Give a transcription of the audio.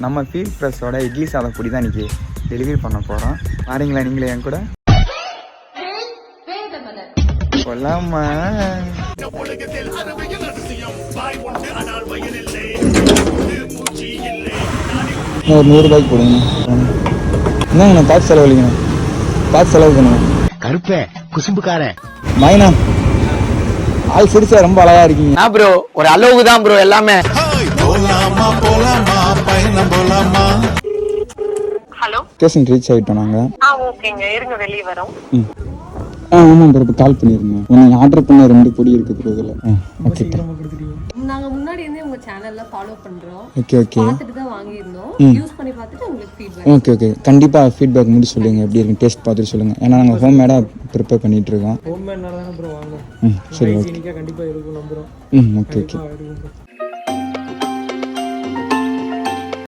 நம்ம ஃபீல் ப்ரெஸ்ஸோட இட்லி சாதம் பொடி தான் இன்றைக்கி டெலிவரி பண்ண போகிறோம். வரீங்களா நீங்களே என் கூட? கொல்லாமா ஒரு 100 ரூபாய்க்கு போடுங்க. என்னங்கண்ணா பார்த்து செலவழிக்கணும், பார்த்து செலவு பண்ணுங்க. கருப்பே குசும்புக்காரன் மைனா ஆள் சிரிச்சா ரொம்ப அழகா இருக்கீங்க ப்ரோ. ஒரு அளவுக்கு தான் ப்ரோ எல்லாமே. ஹலோ, ஸ்டேஷன் ரீச் ஆகிட்டோம் நாங்கள். ஓகேங்க, இருங்க வெளியே வரோம். ஆமாம் ப்ரோ, இப்போ கால் பண்ணியிருந்தேன். நீங்கள் ஆர்டர் பண்ண 2 பொடி இருக்குது ப்ரோ இதில். ஓகே நாங்க முன்னாடி இருந்தே உங்க சேனல்ல ஃபாலோ பண்றோம். ஓகே ஓகே பார்த்துட்டு தான் வாங்கியிருந்தோம். யூஸ் பண்ணி பார்த்துட்டு உங்களுக்கு ஃபீட்பேக். ஓகே ஓகே கண்டிப்பாக ஃபீட்பேக் முடிச்சு சொல்லுங்கள், எப்படி இருக்கு டேஸ்ட் பார்த்துட்டு சொல்லுங்கள். ஏன்னா நாங்கள் ஹோம்மேடாக ப்ரிப்பேர் பண்ணிகிட்டு இருக்கோம். ஹோம்மேட்னால தானே ப்ரோ வாங்குறோம். சரி ஓகே கண்டிப்பாக இருக்கும் நம்புகிறோம். ஓகே ஓகே இருக்கும்.